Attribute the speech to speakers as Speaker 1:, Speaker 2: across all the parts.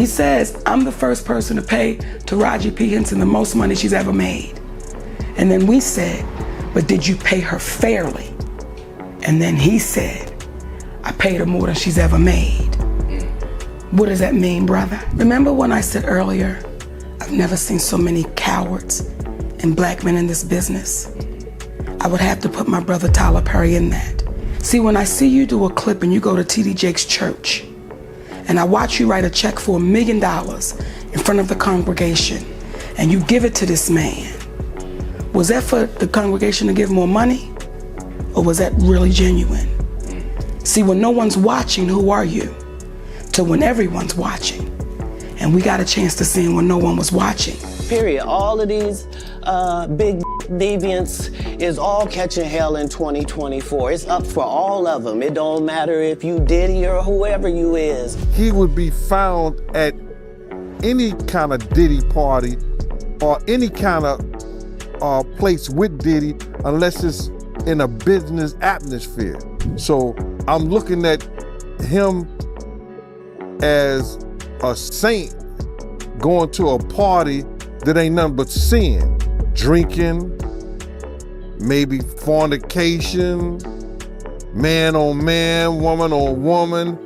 Speaker 1: He says, I'm the first person to pay Taraji P. Henson the most money she's ever made. And then we said, but did you pay her fairly? And then he said, I paid her more than she's ever made. What does that mean, brother? Remember when I said earlier, I've never seen so many cowards and black men in this business? I would have to put my brother Tyler Perry in that. See, when I see you do a clip and you go to T.D. Jakes' church, and I watch you write a check for $1 million in front of the congregation, and you give it to this man, was that for the congregation to give more money? Or was that really genuine? See, when no one's watching, who are you? To when everyone's watching. And we got a chance to see him when no one was watching.
Speaker 2: Period. All of these big deviants is all catching hell in 2024. It's up for all of them. It don't matter if you Diddy or whoever you is.
Speaker 3: He would be found at any kind of Diddy party or any kind of place with Diddy unless it's in a business atmosphere. So I'm looking at him as a saint going to a party that ain't nothing but sin. Drinking, maybe fornication, man on man, woman on woman,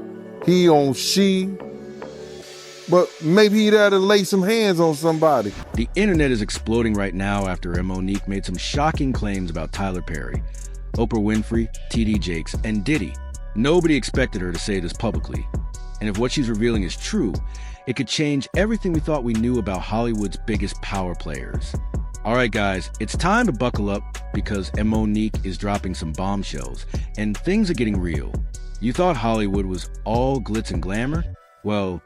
Speaker 3: he on she. But maybe he'd have to lay some hands on somebody.
Speaker 4: The internet is exploding right now after Monique made some shocking claims about Tyler Perry, Oprah Winfrey, T.D. Jakes, and Diddy. Nobody expected her to say this publicly. And if what she's revealing is true, it could change everything we thought we knew about Hollywood's biggest power players. All right, guys, it's time to buckle up because Monique is dropping some bombshells, and things are getting real. You thought Hollywood was all glitz and glamour? Well,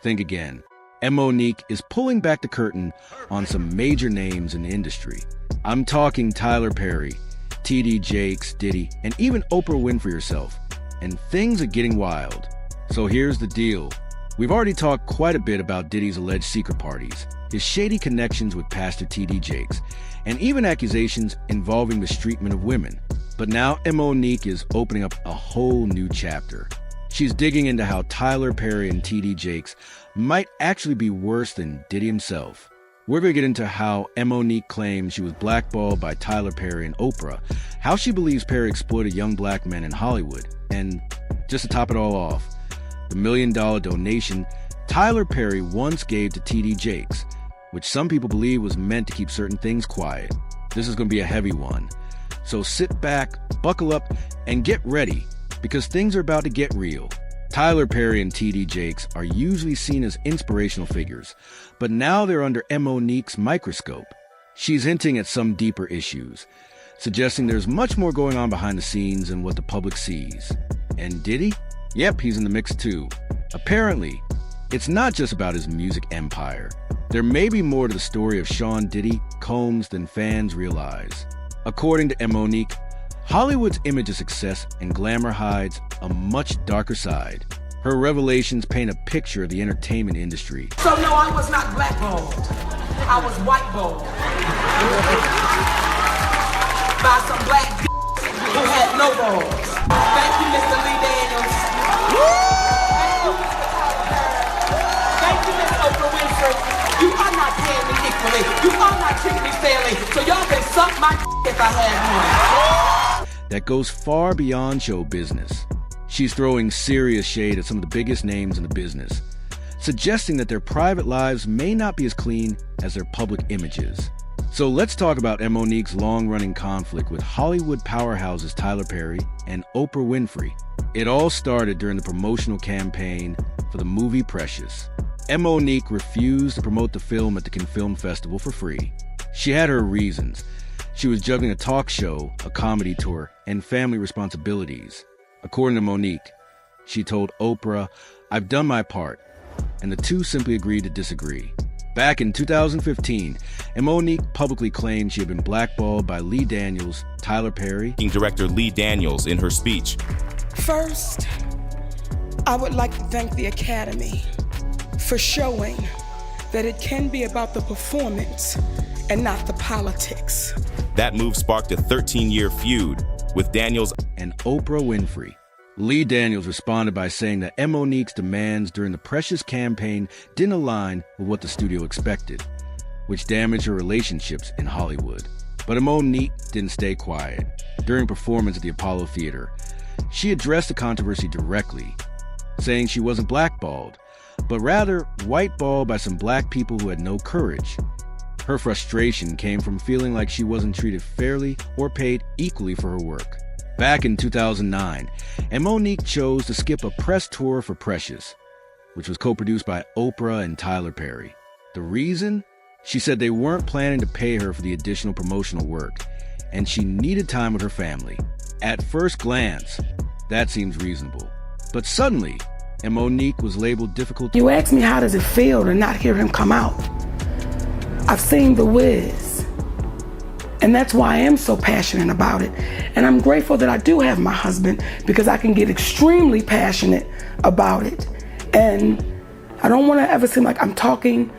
Speaker 4: think again. Monique is pulling back the curtain on some major names in the industry. I'm talking Tyler Perry, T.D. Jakes, Diddy, and even Oprah Winfrey herself. And things are getting wild. So here's the deal. We've already talked quite a bit about Diddy's alleged secret parties, his shady connections with Pastor T.D. Jakes, and even accusations involving mistreatment of women. But now Monique is opening up a whole new chapter. She's digging into how Tyler Perry and T.D. Jakes might actually be worse than Diddy himself. We're going to get into how Monique claims she was blackballed by Tyler Perry and Oprah, how she believes Perry exploited young black men in Hollywood, and just to top it all off, the $1 million donation Tyler Perry once gave to T.D. Jakes, which some people believe was meant to keep certain things quiet. This is going to be a heavy one. So sit back, buckle up, and get ready, because things are about to get real. Tyler Perry and T.D. Jakes are usually seen as inspirational figures, but now they're under Monique's microscope. She's hinting at some deeper issues, suggesting there's much more going on behind the scenes than what the public sees. And Diddy? Yep, he's in the mix too. Apparently, it's not just about his music empire. There may be more to the story of Sean Diddy Combs than fans realize. According to Monique, Hollywood's image of success and glamour hides a much darker side. Her revelations paint a picture of the entertainment industry.
Speaker 1: So no, I was not blackballed. I was whiteballed. By some black who had no balls. Thank you, Mr. Lee Daniels. Thank you, Mr. Tyler Perry. Thank you, Miss Oprah Winfrey. You are not paying me equally. You are not treating me fairly. So y'all can suck my if I had one.
Speaker 4: That goes far beyond show business. She's throwing serious shade at some of the biggest names in the business, suggesting that their private lives may not be as clean as their public images. So let's talk about Monique's long-running conflict with Hollywood powerhouses Tyler Perry and Oprah Winfrey. It all started during the promotional campaign for the movie Precious. Monique refused to promote the film at the Cannes Film Festival for free. She had her reasons. She was juggling a talk show, a comedy tour, and family responsibilities. According to Monique, she told Oprah, "I've done my part," and the two simply agreed to disagree. Back in 2015, Monique publicly claimed she had been blackballed by Lee Daniels, Tyler Perry,
Speaker 5: Director Lee Daniels in her speech.
Speaker 1: First, I would like to thank the Academy for showing that it can be about the performance and not the politics.
Speaker 5: That move sparked a 13-year feud with Daniels
Speaker 4: and Oprah Winfrey. Lee Daniels responded by saying that Monique's demands during the Precious campaign didn't align with what the studio expected, which damaged her relationships in Hollywood. But Monique didn't stay quiet. During a performance at the Apollo Theater, she addressed the controversy directly, saying she wasn't blackballed, but rather whiteballed by some black people who had no courage. Her frustration came from feeling like she wasn't treated fairly or paid equally for her work. Back in 2009, Monique chose to skip a press tour for Precious, which was co-produced by Oprah and Tyler Perry. The reason? She said they weren't planning to pay her for the additional promotional work, and she needed time with her family. At first glance, that seems reasonable. But suddenly, Monique was labeled difficult.
Speaker 1: You ask me how does it feel to not hear him come out. I've seen The Wiz, and that's why I am so passionate about it. And I'm grateful that I do have my husband, because I can get extremely passionate about it. And I don't want to ever seem like I'm talking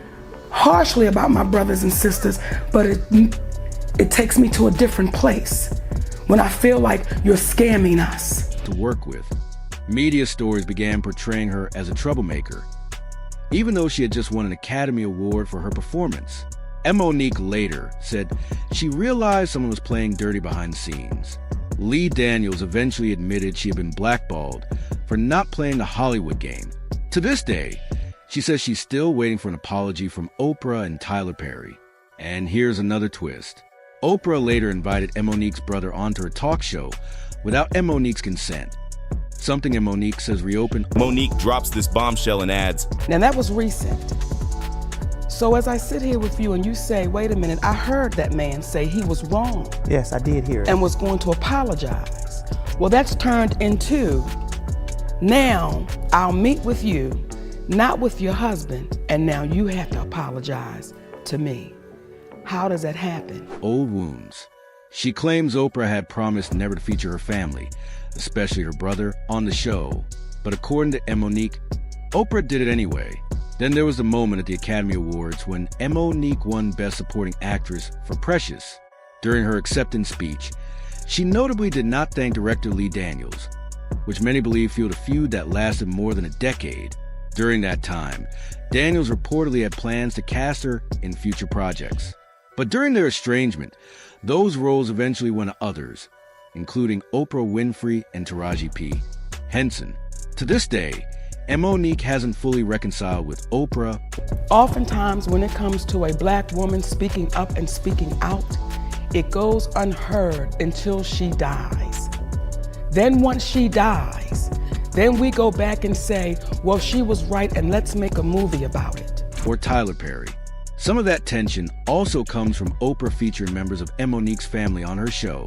Speaker 1: harshly about my brothers and sisters, but it takes me to a different place when I feel like you're scamming us.
Speaker 4: To work with. Media stories began portraying her as a troublemaker, even though she had just won an Academy Award for her performance. Monique later said she realized someone was playing dirty behind the scenes. Lee Daniels eventually admitted she had been blackballed for not playing the Hollywood game. To this day, she says she's still waiting for an apology from Oprah and Tyler Perry. And here's another twist. Oprah later invited Monique's brother onto her talk show without Monique's consent, something Monique says reopened.
Speaker 5: Monique drops this bombshell and adds,
Speaker 1: Now that was recent. So as I sit here with you and you say, wait a minute, I heard that man say he was wrong.
Speaker 2: Yes, I did hear it.
Speaker 1: And was going to apologize. Well, that's turned into, now I'll meet with you, not with your husband, and now you have to apologize to me. How does that happen?
Speaker 4: Old wounds. She claims Oprah had promised never to feature her family, especially her brother, on the show. But according to Monique, Oprah did it anyway. Then there was the moment at the Academy Awards when Monique won Best Supporting Actress for Precious. During her acceptance speech, she notably did not thank director Lee Daniels, which many believe fueled a feud that lasted more than a decade. During that time, Daniels reportedly had plans to cast her in future projects. But during their estrangement, those roles eventually went to others, including Oprah Winfrey and Taraji P. Henson. To this day, Monique hasn't fully reconciled with Oprah.
Speaker 1: Oftentimes when it comes to a black woman speaking up and speaking out, it goes unheard until she dies. Then once she dies, then we go back and say, well, she was right and let's make a movie about it.
Speaker 4: Or Tyler Perry. Some of that tension also comes from Oprah featuring members of Monique's family on her show.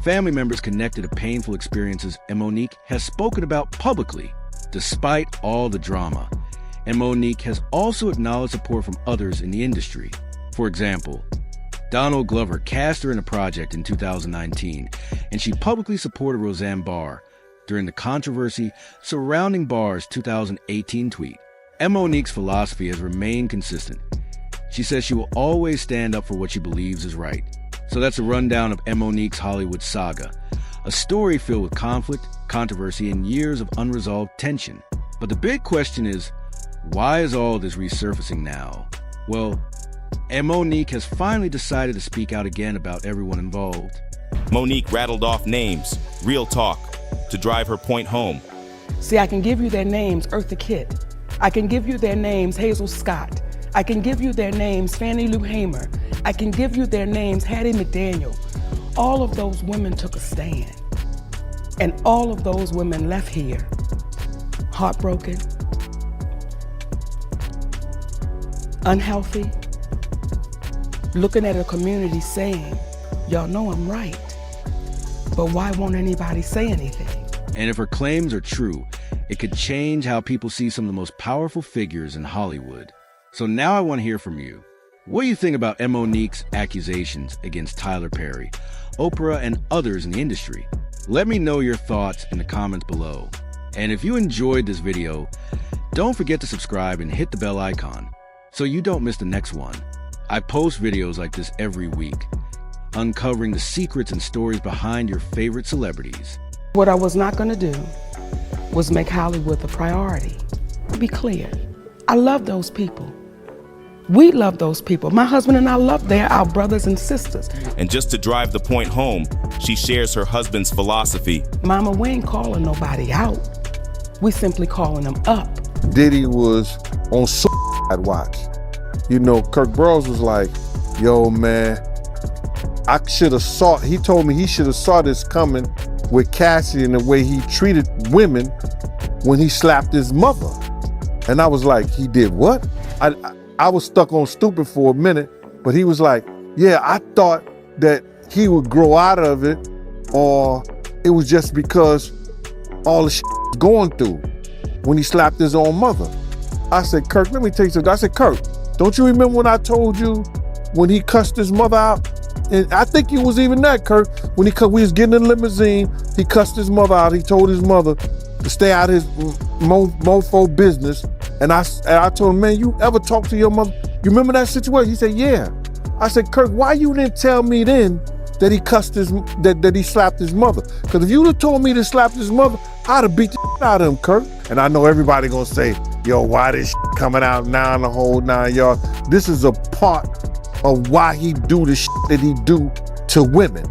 Speaker 4: Family members connected to painful experiences Monique has spoken about publicly, despite all the drama. Monique has also acknowledged support from others in the industry. For example, Donald Glover cast her in a project in 2019, and she publicly supported Roseanne Barr during the controversy surrounding Barr's 2018 tweet. Monique's philosophy has remained consistent. She says she will always stand up for what she believes is right. So that's a rundown of Monique's Hollywood saga, a story filled with conflict, controversy, and years of unresolved tension. But the big question is, why is all this resurfacing now? Well, Monique has finally decided to speak out again about everyone involved.
Speaker 5: Monique rattled off names, real talk, to drive her point home.
Speaker 1: See, I can give you their names, Eartha Kitt. I can give you their names, Hazel Scott. I can give you their names, Fannie Lou Hamer. I can give you their names, Hattie McDaniel. All of those women took a stand. And all of those women left here heartbroken, unhealthy, looking at a community saying, y'all know I'm right, but why won't anybody say anything?
Speaker 4: And if her claims are true, it could change how people see some of the most powerful figures in Hollywood. So now I want to hear from you. What do you think about Monique's accusations against Tyler Perry, Oprah, and others in the industry? Let me know your thoughts in the comments below. And if you enjoyed this video, don't forget to subscribe and hit the bell icon so you don't miss the next one. I post videos like this every week, uncovering the secrets and stories behind your favorite celebrities.
Speaker 1: What I was not gonna do was make Hollywood the priority. To be clear, I love those people. We love those people. My husband and I love they're our brothers and sisters.
Speaker 5: And just to drive the point home, she shares her husband's philosophy.
Speaker 1: Mama, we ain't calling nobody out. We simply calling them up.
Speaker 3: Diddy was on I'd watch. You know, Kirk Burroughs was like, yo, man, I should have saw, he told me he should have saw this coming with Cassie and the way he treated women when he slapped his mother. And I was like, he did what? I was stuck on stupid for a minute, but he was like, yeah, I thought that he would grow out of it, or it was just because all the shit he's going through when he slapped his own mother. I said, Kirk, let me tell you something. I said, Kirk, don't you remember when I told you when he cussed his mother out? And I think you was even that, Kirk, when we was getting in the limousine, he cussed his mother out. He told his mother to stay out of his mofo business. And I told him, man, you ever talk to your mother? You remember that situation? He said, yeah. I said, Kirk, why you didn't tell me then that he cussed that he slapped his mother? Because if you'd have told me to slap his mother, I'd have beat the out of him, Kirk. And I know everybody gonna say, yo, why this coming out now in the whole 9 yards? This is a part of why he do the that he do to women.